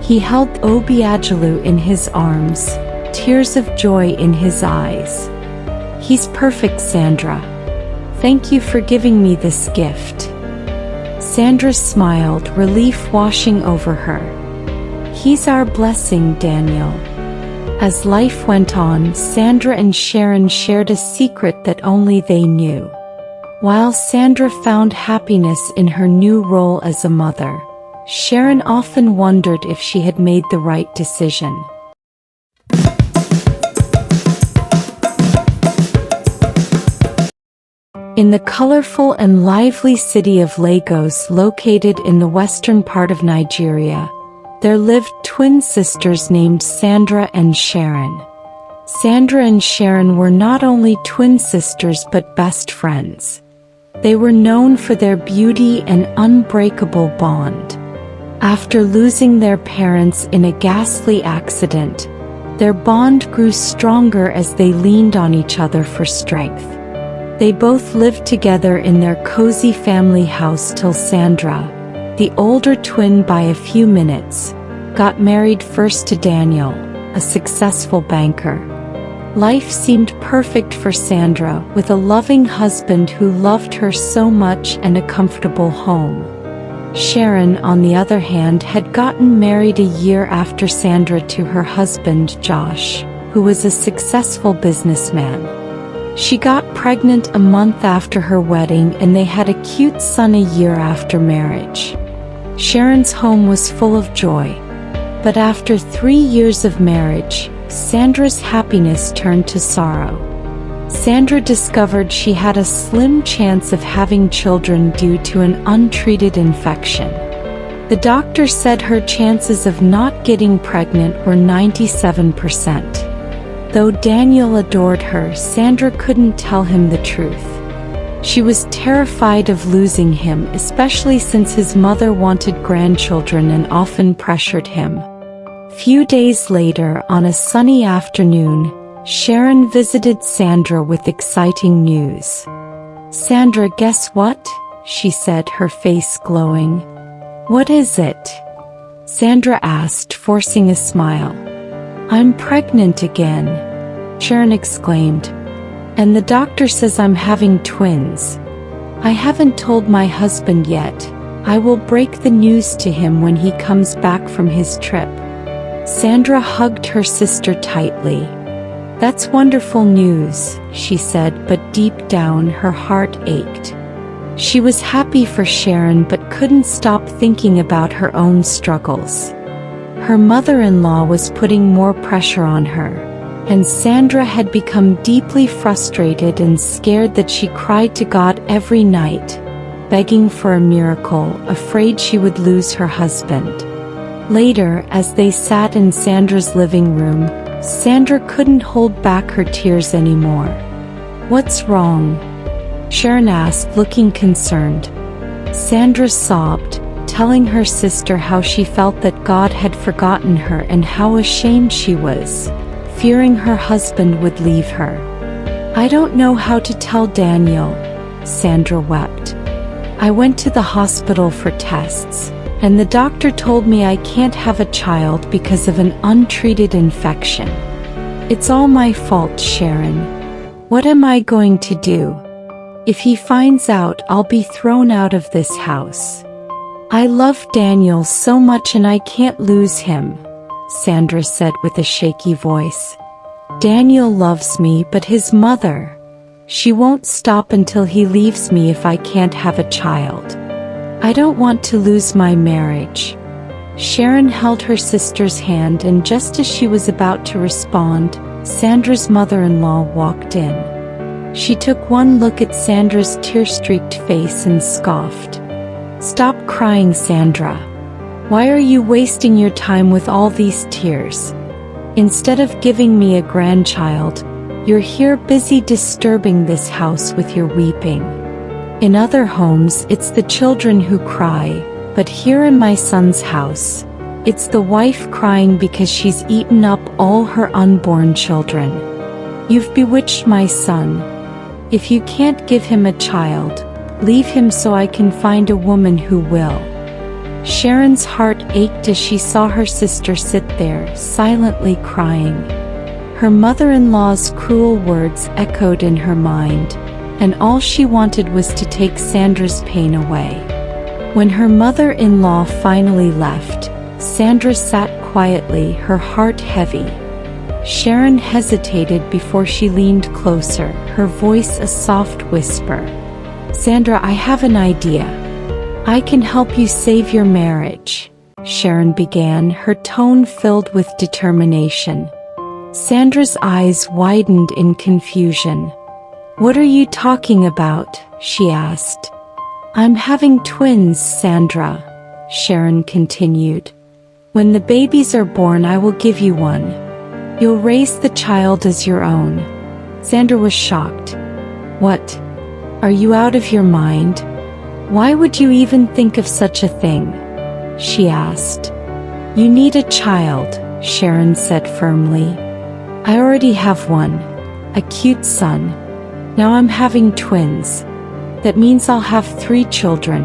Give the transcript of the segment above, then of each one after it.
He held Obiagelu in his arms, tears of joy in his eyes. "He's perfect, Sandra. Thank you for giving me this gift." Sandra smiled, relief washing over her. "He's our blessing, Daniel." As life went on, Sandra and Sharon shared a secret that only they knew. While Sandra found happiness in her new role as a mother, Sharon often wondered if she had made the right decision. In the colorful and lively city of Lagos, located in the western part of Nigeria, there lived twin sisters named Sandra and Sharon. Sandra and Sharon were not only twin sisters but best friends. They were known for their beauty and unbreakable bond. After losing their parents in a ghastly accident, their bond grew stronger as they leaned on each other for strength. They both lived together in their cozy family house till Sandra, the older twin by a few minutes, got married first to Daniel, a successful banker. Life seemed perfect for Sandra, with a loving husband who loved her so much and a comfortable home. Sharon, on the other hand, had gotten married a year after Sandra to her husband Josh, who was a successful businessman. She got pregnant a month after her wedding and they had a cute son a year after marriage. Sharon's home was full of joy. But after 3 years of marriage, Sandra's happiness turned to sorrow. Sandra discovered she had a slim chance of having children due to an untreated infection. The doctor said her chances of not getting pregnant were 97%. Though Daniel adored her, Sandra couldn't tell him the truth. She was terrified of losing him, especially since his mother wanted grandchildren and often pressured him. Few days later, on a sunny afternoon, Sharon visited Sandra with exciting news. "Sandra, guess what?" she said, her face glowing. "What is it?" Sandra asked, forcing a smile. "I'm pregnant again," Sharon exclaimed. "And the doctor says I'm having twins. I haven't told my husband yet. I will break the news to him when he comes back from his trip." Sandra hugged her sister tightly. "That's wonderful news," she said, but deep down her heart ached. She was happy for Sharon but couldn't stop thinking about her own struggles. Her mother-in-law was putting more pressure on her, and Sandra had become deeply frustrated and scared that she cried to God every night, begging for a miracle, afraid she would lose her husband. Later, as they sat in Sandra's living room, Sandra couldn't hold back her tears anymore. "What's wrong?" Sharon asked, looking concerned. Sandra sobbed, telling her sister how she felt that God had forgotten her and how ashamed she was, fearing her husband would leave her. "I don't know how to tell Daniel," Sandra wept. "I went to the hospital for tests, and the doctor told me I can't have a child because of an untreated infection. It's all my fault, Sharon. What am I going to do? If he finds out, I'll be thrown out of this house. I love Daniel so much and I can't lose him," Sandra said with a shaky voice. "Daniel loves me, but his mother, she won't stop until he leaves me if I can't have a child. I don't want to lose my marriage." Sharon held her sister's hand, and just as she was about to respond, Sandra's mother-in-law walked in. She took one look at Sandra's tear-streaked face and scoffed. "Stop crying, Sandra. Why are you wasting your time with all these tears? Instead of giving me a grandchild, you're here busy disturbing this house with your weeping. In other homes, it's the children who cry, but here in my son's house, it's the wife crying because she's eaten up all her unborn children. You've bewitched my son. If you can't give him a child, leave him so I can find a woman who will." Sharon's heart ached as she saw her sister sit there, silently crying. Her mother-in-law's cruel words echoed in her mind, and all she wanted was to take Sandra's pain away. When her mother-in-law finally left, Sandra sat quietly, her heart heavy. Sharon hesitated before she leaned closer, her voice a soft whisper. "Sandra, I have an idea. I can help you save your marriage," Sharon began, her tone filled with determination. Sandra's eyes widened in confusion. "What are you talking about?" she asked. "I'm having twins, Sandra," Sharon continued. "When the babies are born, I will give you one. You'll raise the child as your own." Sandra was shocked. "What? Are you out of your mind? Why would you even think of such a thing?" she asked. "You need a child," Sharon said firmly. "I already have one, a cute son. Now I'm having twins. That means I'll have 3 children.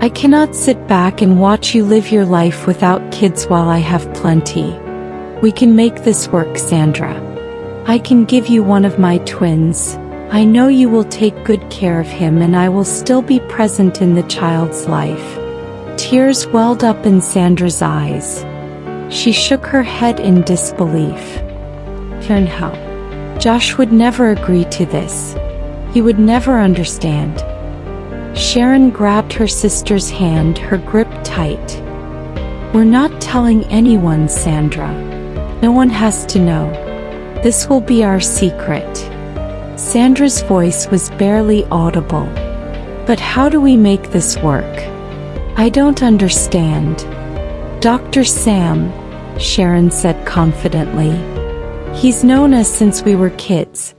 I cannot sit back and watch you live your life without kids while I have plenty. We can make this work, Sandra. I can give you one of my twins. I know you will take good care of him, and I will still be present in the child's life." Tears welled up in Sandra's eyes. She shook her head in disbelief. "Sharon, how? Josh would never agree to this. He would never understand." Sharon grabbed her sister's hand, her grip tight. "We're not telling anyone, Sandra. No one has to know. This will be our secret." Sandra's voice was barely audible. "But how do we make this work? I don't understand." "Dr. Sam," Sharon said confidently. "He's known us since we were kids.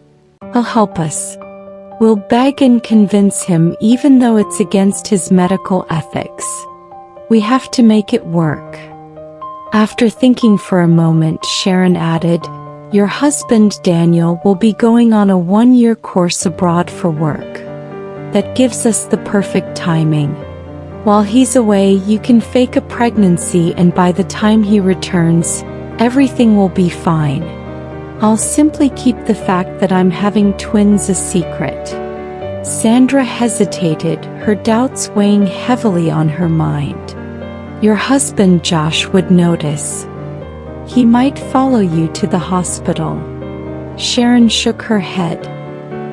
He'll help us. We'll beg and convince him even though it's against his medical ethics. We have to make it work." After thinking for a moment, Sharon added, "Your husband Daniel will be going on a 1-year course abroad for work. That gives us the perfect timing. While he's away, you can fake a pregnancy, and by the time he returns, everything will be fine. I'll simply keep the fact that I'm having twins a secret." Sandra hesitated, her doubts weighing heavily on her mind. "Your husband Josh would notice. He might follow you to the hospital." Sharon shook her head.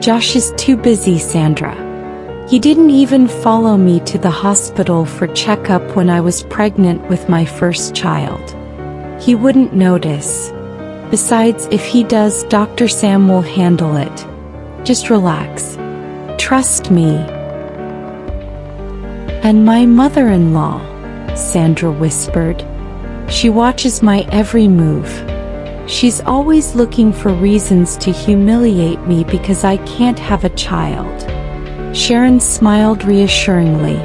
"Josh is too busy, Sandra. He didn't even follow me to the hospital for checkup when I was pregnant with my first child. He wouldn't notice. Besides, if he does, Dr. Sam will handle it. Just relax. Trust me." "And my mother-in-law," Sandra whispered. "She watches my every move. She's always looking for reasons to humiliate me because I can't have a child." Sharon smiled reassuringly.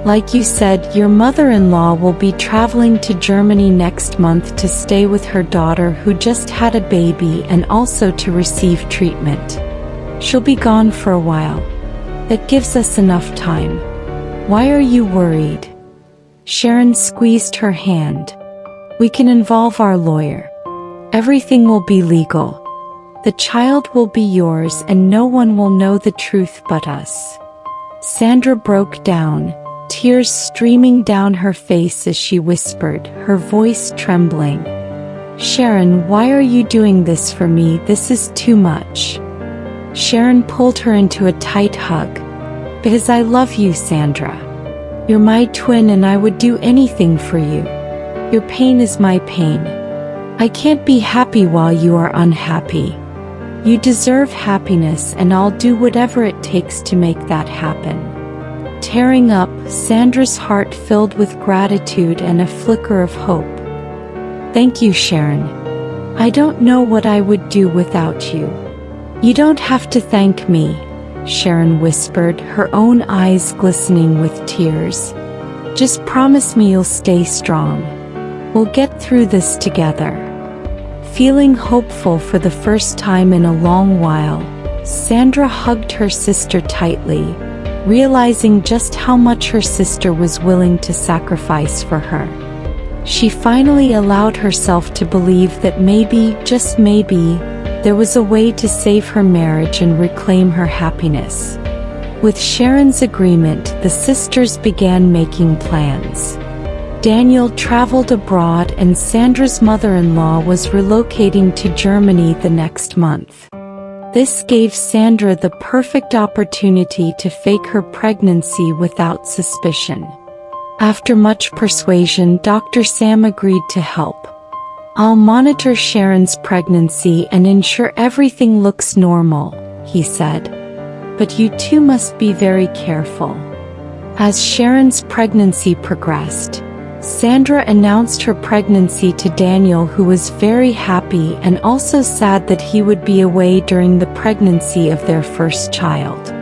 "Like you said, your mother-in-law will be traveling to Germany next month to stay with her daughter who just had a baby and also to receive treatment. She'll be gone for a while. That gives us enough time. Why are you worried?" Sharon squeezed her hand. "We can involve our lawyer. Everything will be legal. The child will be yours and no one will know the truth but us." Sandra broke down, tears streaming down her face as she whispered, her voice trembling. "Sharon, why are you doing this for me? This is too much." Sharon pulled her into a tight hug. "Because I love you, Sandra. You're my twin and I would do anything for you. Your pain is my pain. I can't be happy while you are unhappy. You deserve happiness and I'll do whatever it takes to make that happen." Tearing up, Sandra's heart filled with gratitude and a flicker of hope. "Thank you, Sharon. I don't know what I would do without you." "You don't have to thank me," Sharon whispered, her own eyes glistening with tears. "Just promise me you'll stay strong. We'll get through this together." Feeling hopeful for the first time in a long while, Sandra hugged her sister tightly, realizing just how much her sister was willing to sacrifice for her. She finally allowed herself to believe that maybe, just maybe, there was a way to save her marriage and reclaim her happiness. With Sharon's agreement, the sisters began making plans. Daniel traveled abroad and Sandra's mother-in-law was relocating to Germany the next month. This gave Sandra the perfect opportunity to fake her pregnancy without suspicion. After much persuasion, Dr. Sam agreed to help. "I'll monitor Sharon's pregnancy and ensure everything looks normal," he said. "But you two must be very careful." As Sharon's pregnancy progressed, Sandra announced her pregnancy to Daniel, who was very happy and also sad that he would be away during the pregnancy of their first child.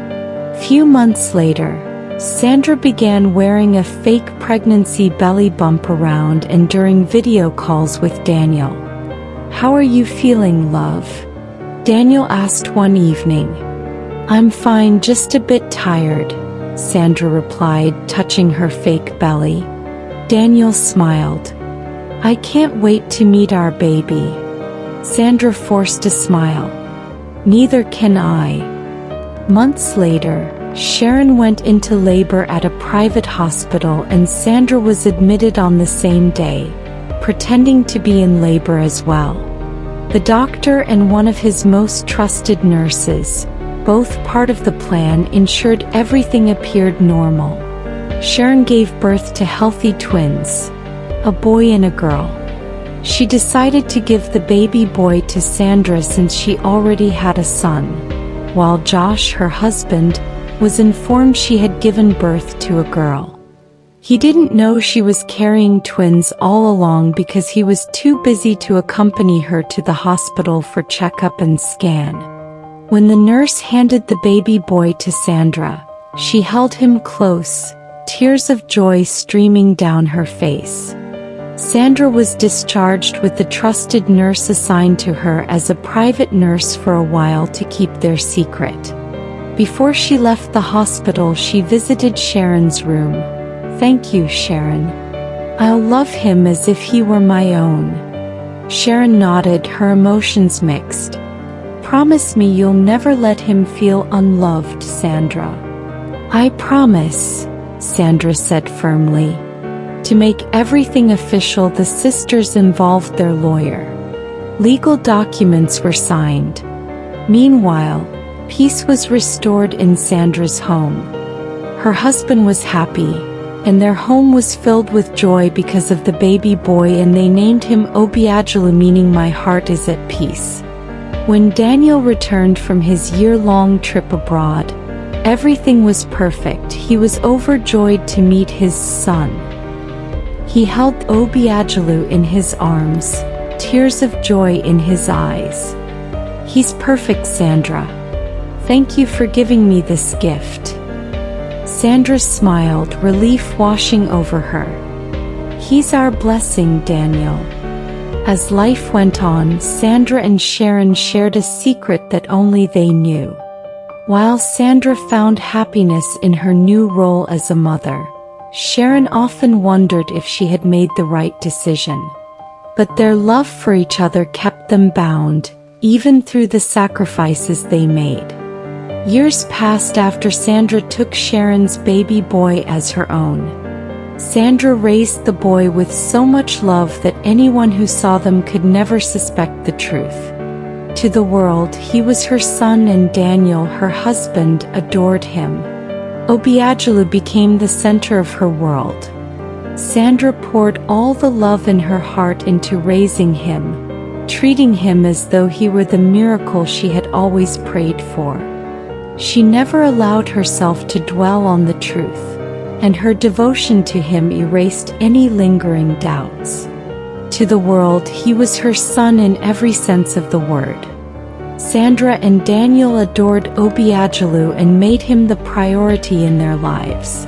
Few months later, Sandra began wearing a fake pregnancy belly bump around and during video calls with Daniel. "How are you feeling, love?" Daniel asked one evening. "I'm fine, just a bit tired," Sandra replied, touching her fake belly. Daniel smiled. "I can't wait to meet our baby." Sandra forced a smile. "Neither can I." Months later, Sharon went into labor at a private hospital and Sandra was admitted on the same day, pretending to be in labor as well. The doctor and one of his most trusted nurses, both part of the plan, ensured everything appeared normal. Sharon gave birth to healthy twins, a boy and a girl. She decided to give the baby boy to Sandra since she already had a son, while Josh, her husband, was informed she had given birth to a girl. He didn't know she was carrying twins all along because he was too busy to accompany her to the hospital for checkup and scan. When the nurse handed the baby boy to Sandra, she held him close, tears of joy streaming down her face. Sandra was discharged with the trusted nurse assigned to her as a private nurse for a while to keep their secret. Before she left the hospital, she visited Sharon's room. "Thank you, Sharon. I'll love him as if he were my own." Sharon nodded, her emotions mixed. "Promise me you'll never let him feel unloved, Sandra." "I promise," Sandra said firmly. To make everything official, the sisters involved their lawyer. Legal documents were signed. Meanwhile, peace was restored in Sandra's home. Her husband was happy, and their home was filled with joy because of the baby boy, and they named him Obiagelu, meaning "my heart is at peace." When Daniel returned from his year-long trip abroad, everything was perfect. He was overjoyed to meet his son. He held Obiagelu in his arms, tears of joy in his eyes. "He's perfect, Sandra. Thank you for giving me this gift." Sandra smiled, relief washing over her. "He's our blessing, Daniel." As life went on, Sandra and Sharon shared a secret that only they knew. While Sandra found happiness in her new role as a mother, Sharon often wondered if she had made the right decision. But their love for each other kept them bound, even through the sacrifices they made. Years passed after Sandra took Sharon's baby boy as her own. Sandra raised the boy with so much love that anyone who saw them could never suspect the truth. To the world, he was her son, and Daniel, her husband, adored him. Obiagelu became the center of her world. Sandra poured all the love in her heart into raising him, treating him as though he were the miracle she had always prayed for. She never allowed herself to dwell on the truth, and her devotion to him erased any lingering doubts. To the world, he was her son in every sense of the word. Sandra and Daniel adored Obiagelu and made him the priority in their lives.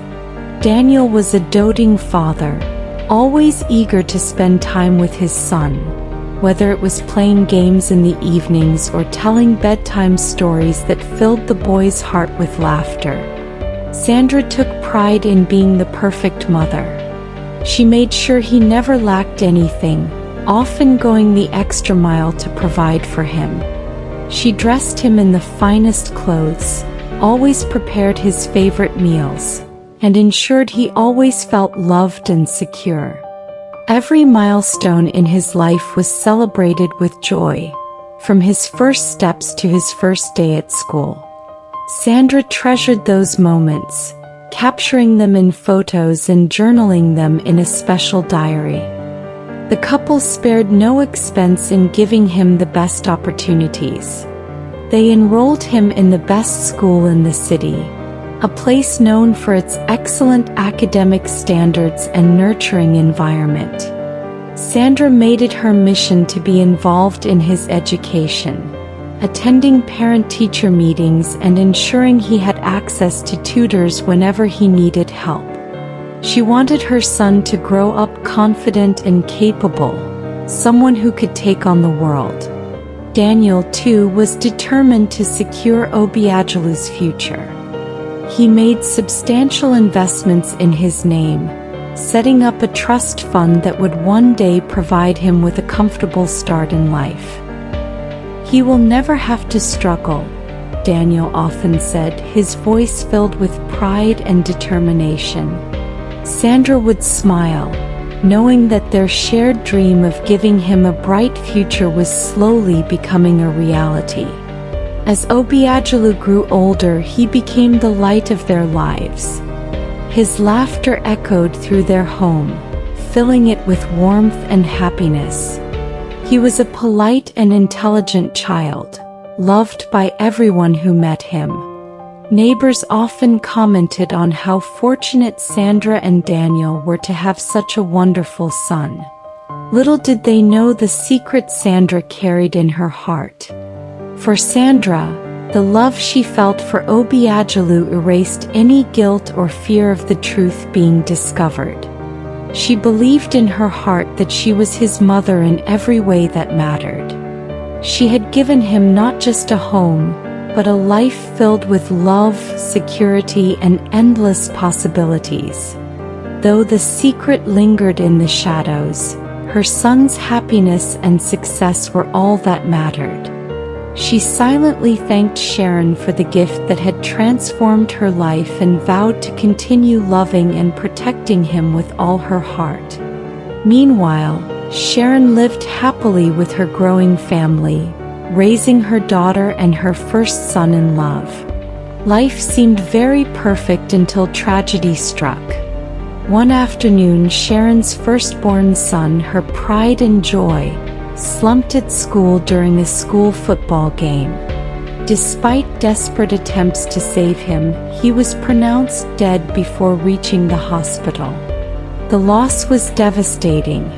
Daniel was a doting father, always eager to spend time with his son, whether it was playing games in the evenings or telling bedtime stories that filled the boy's heart with laughter. Sandra took pride in being the perfect mother. She made sure he never lacked anything, often going the extra mile to provide for him. She dressed him in the finest clothes, always prepared his favorite meals, and ensured he always felt loved and secure. Every milestone in his life was celebrated with joy, from his first steps to his first day at school. Sandra treasured those moments, capturing them in photos and journaling them in a special diary. The couple spared no expense in giving him the best opportunities. They enrolled him in the best school in the city, a place known for its excellent academic standards and nurturing environment. Sandra made it her mission to be involved in his education, attending parent-teacher meetings and ensuring he had access to tutors whenever he needed help. She wanted her son to grow up confident and capable, someone who could take on the world. Daniel, too, was determined to secure Obiajalu's future. He made substantial investments in his name, setting up a trust fund that would one day provide him with a comfortable start in life. "He will never have to struggle," Daniel often said, his voice filled with pride and determination. Sandra would smile, knowing that their shared dream of giving him a bright future was slowly becoming a reality. As Obiajalu grew older, he became the light of their lives. His laughter echoed through their home, filling it with warmth and happiness. He was a polite and intelligent child, loved by everyone who met him. Neighbors often commented on how fortunate Sandra and Daniel were to have such a wonderful son. Little did they know the secret Sandra carried in her heart. For Sandra, the love she felt for Obiajalu erased any guilt or fear of the truth being discovered. She believed in her heart that she was his mother in every way that mattered. She had given him not just a home, but a life filled with love, security, and endless possibilities. Though the secret lingered in the shadows, her son's happiness and success were all that mattered. She silently thanked Sharon for the gift that had transformed her life and vowed to continue loving and protecting him with all her heart. Meanwhile, Sharon lived happily with her growing family, raising her daughter and her first son in love. Life seemed very perfect until tragedy struck. One afternoon, Sharon's firstborn son, her pride and joy, slumped at school during a school football game. Despite desperate attempts to save him, he was pronounced dead before reaching the hospital. The loss was devastating.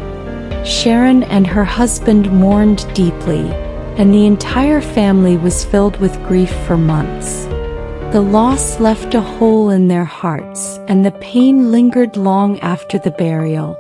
Sharon and her husband mourned deeply, and the entire family was filled with grief for months. The loss left a hole in their hearts, and the pain lingered long after the burial,